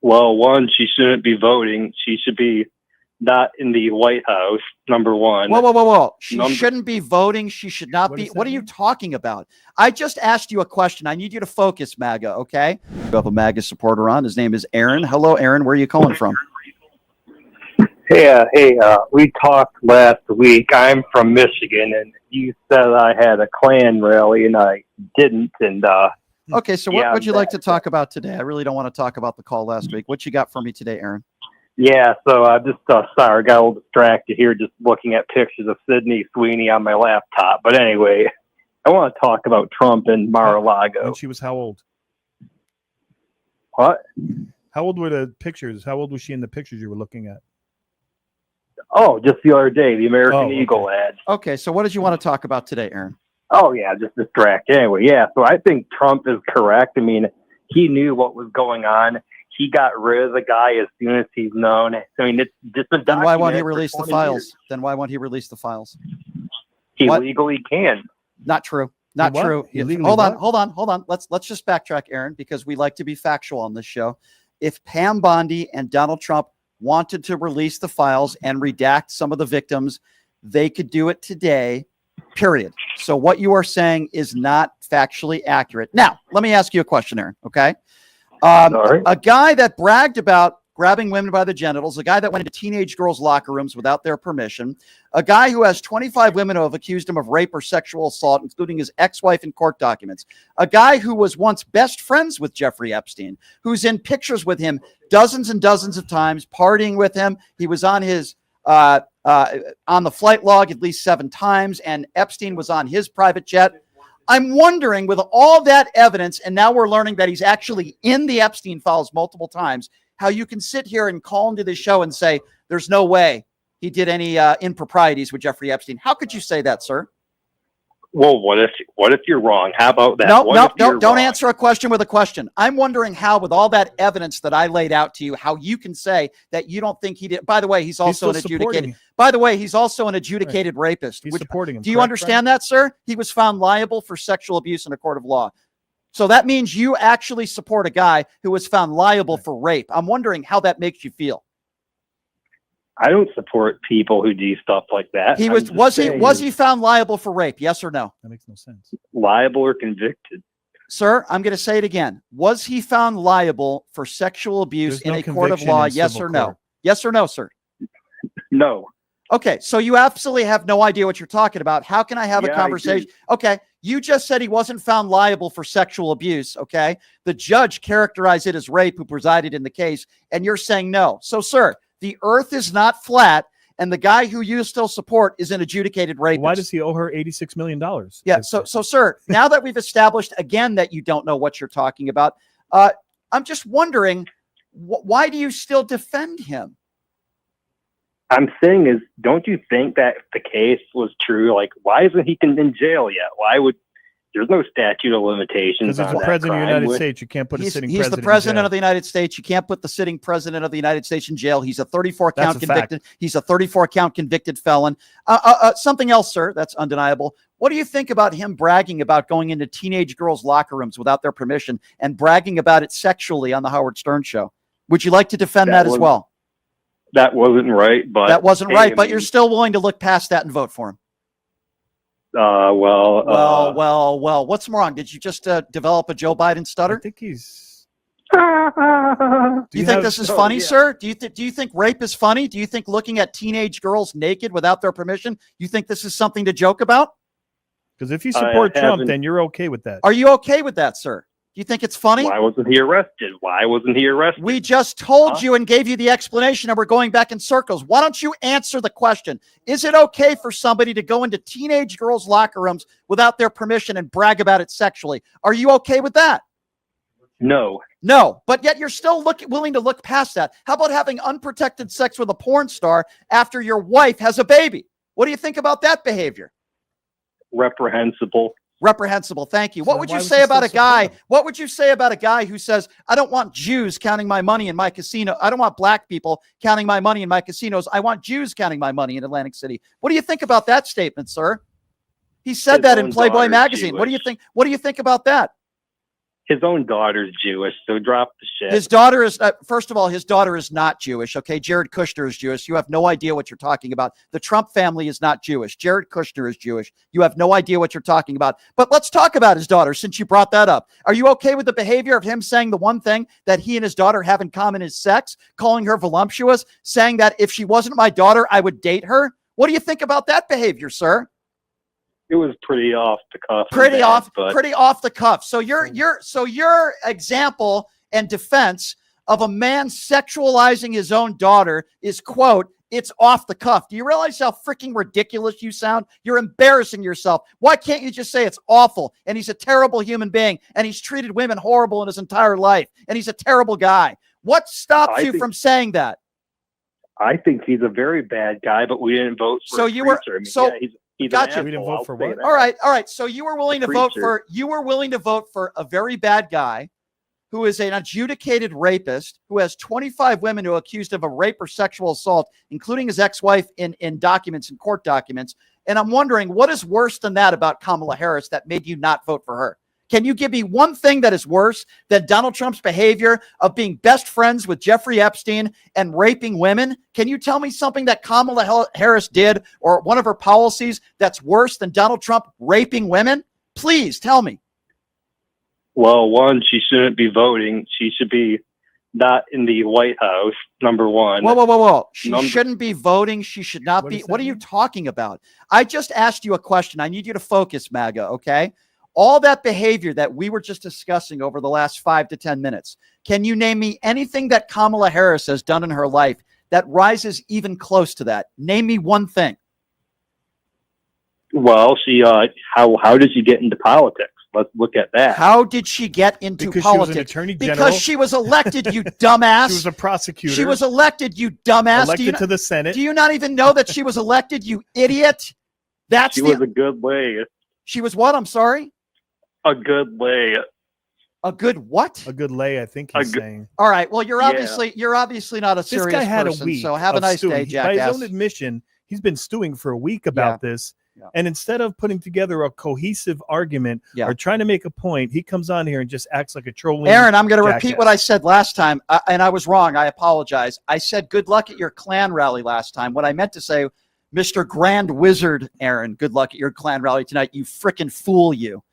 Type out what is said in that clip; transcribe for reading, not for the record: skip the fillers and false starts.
Well, one, she shouldn't be voting. She should be not in the White House, number one. Whoa. She shouldn't be voting. She should not be. What are you talking about? I just asked you a question. I need you to focus, MAGA, okay? We have a MAGA supporter on. His name is Aaron. Hello, Aaron. Where are you calling from? Hey, we talked last week. I'm from Michigan, and you said I had a Klan rally, and I didn't. And okay, so what would you like to talk about today? I really don't want to talk about the call last week. What you got for me today, Aaron? Yeah, so I'm just sorry, I got a little distracted here just looking at pictures of Sydney Sweeney on my laptop. But anyway, I want to talk about Trump and Mar-a-Lago. And she was how old? What? How old were the pictures? How old was she in the pictures you were looking at? Oh, just the other day, the American Eagle ad. Okay, so what did you want to talk about today, Aaron? Oh, yeah, just distracted. Anyway, yeah, so I think Trump is correct. I mean, he knew what was going on. He got rid of the guy as soon as he's known. I mean, it's just a document. Then why won't he release the files? Then why won't he release the files? He legally can. Not true. Not true. Hold on. Let's just backtrack, Aaron, because we like to be factual on this show. If Pam Bondi and Donald Trump wanted to release the files and redact some of the victims, they could do it today, period. So what you are saying is not factually accurate. Now, let me ask you a question, Aaron, okay? A guy that bragged about grabbing women by the genitals, a guy that went into teenage girls' locker rooms without their permission, a guy who has 25 women who have accused him of rape or sexual assault, including his ex-wife in court documents, a guy who was once best friends with Jeffrey Epstein, who's in pictures with him dozens and dozens of times, partying with him. He was on his on the flight log at least 7 times, and Epstein was on his private jet. I'm wondering, with all that evidence, and now we're learning that he's actually in the Epstein files multiple times, how you can sit here and call into this show and say, there's no way he did any improprieties with Jeffrey Epstein. How could you say that, sir? Well, what if you're wrong? How about that? No, don't answer a question with a question. I'm wondering how, with all that evidence that I laid out to you, how you can say that you don't think he did. By the way, he's also an adjudicated. By the way, he's also an adjudicated rapist. He's supporting him. Do you understand that, sir? He was found liable for sexual abuse in a court of law. So that means you actually support a guy who was found liable for rape. I'm wondering how that makes you feel. I don't support people who do stuff like that. Was he found liable for rape? Yes or no? That makes no sense. Liable or convicted? Sir, I'm going to say it again. Was he found liable for sexual abuse in a court of law? Yes or no? Yes or no, sir? No. Okay, so you absolutely have no idea what you're talking about. How can I have a conversation? Okay, you just said he wasn't found liable for sexual abuse, okay? The judge characterized it as rape who presided in the case, and you're saying no. So, sir, the earth is not flat, and the guy who you still support is an adjudicated rapist. Why does he owe her $86 million? Yeah, so, sir, now that we've established again that you don't know what you're talking about, I'm just wondering, why do you still defend him? I'm saying is, don't you think that if the case was true, like, why isn't he in jail yet? There's no statute of limitations on that. Because he's the president of the United States. You can't put a sitting president in jail. He's the president of the United States. You can't put the sitting president of the United States in jail. He's a 34-count convicted. He's a 34-count convicted felon. Something else, sir, that's undeniable. What do you think about him bragging about going into teenage girls' locker rooms without their permission and bragging about it sexually on the Howard Stern show? Would you like to defend that as well? That wasn't right, but that wasn't right, but you're still willing to look past that and vote for him. Well, what's wrong? Did you just develop a Joe Biden stutter? I think he's. Do you think this is funny, sir? Do you think rape is funny? Do you think looking at teenage girls naked without their permission, you think this is something to joke about? Because if you support Trump, then you're okay with that. Are you okay with that, sir? Do you think it's funny? Why wasn't he arrested? We just told you and gave you the explanation, and we're going back in circles. Why don't you answer the question? Is it okay for somebody to go into teenage girls' locker rooms without their permission and brag about it sexually? Are you okay with that? No. No, but yet you're still willing to look past that. How about having unprotected sex with a porn star after your wife has a baby? What do you think about that behavior? Reprehensible. Reprehensible. Thank you. What would you say about a guy? What would you say about a guy who says, I don't want Jews counting my money in my casino. I don't want black people counting my money in my casinos. I want Jews counting my money in Atlantic City. What do you think about that statement, sir? He said that in Playboy magazine. What do you think? What do you think about that? His own daughter's Jewish, so drop the shit. His daughter is, first of all, his daughter is not Jewish, okay? Jared Kushner is Jewish. You have no idea what you're talking about. The Trump family is not Jewish. Jared Kushner is Jewish. You have no idea what you're talking about. But let's talk about his daughter, since you brought that up. Are you okay with the behavior of him saying the one thing that he and his daughter have in common is sex, calling her voluptuous, saying that if she wasn't my daughter, I would date her? What do you think about that behavior, sir? It was pretty off the cuff. Pretty off the cuff. So your example and defense of a man sexualizing his own daughter is, quote, it's off the cuff. Do you realize how freaking ridiculous you sound? You're embarrassing yourself. Why can't you just say it's awful and he's a terrible human being and he's treated women horrible in his entire life and he's a terrible guy? What stops you from saying that? I think he's a very bad guy, but we didn't vote for so a you preacher. were I mean, so. Yeah, he's gotcha. We didn't vote for what? All right. So you were willing to vote for a very bad guy who is an adjudicated rapist who has 25 women who are accused of a rape or sexual assault, including his ex-wife in court documents. And I'm wondering, what is worse than that about Kamala Harris that made you not vote for her? Can you give me one thing that is worse than Donald Trump's behavior of being best friends with Jeffrey Epstein and raping women? Can you tell me something that Kamala Harris did or one of her policies that's worse than Donald Trump raping women? Please tell me. Well, one, she shouldn't be voting. She should be not in the White House, number one. Whoa. She shouldn't be voting. She should not be. What are you talking about? I just asked you a question. I need you to focus, MAGA, okay? All that behavior that we were just discussing over the last 5 to 10 minutes. Can you name me anything that Kamala Harris has done in her life that rises even close to that? Name me one thing. Well, she how did she get into politics? Let's look at that. How did she get into politics? She was an attorney general. Because she was elected, you dumbass. She was a prosecutor. She was elected, you dumbass. Elected to the Senate. Do you not even know that she was elected, you idiot? She was a good lay. She was what? I'm sorry? A good lay. A good what? A good lay, I think he's saying. All right. Well, you're obviously not a serious this guy had person, a week. So have a nice day, jackass. By his own admission, he's been stewing for a week about this. Yeah. And instead of putting together a cohesive argument or trying to make a point, he comes on here and just acts like a trolling. Aaron, I'm going to repeat what I said last time, and I was wrong. I apologize. I said good luck at your Klan rally last time. What I meant to say, Mr. Grand Wizard Aaron, good luck at your Klan rally tonight. You frickin' fool, you.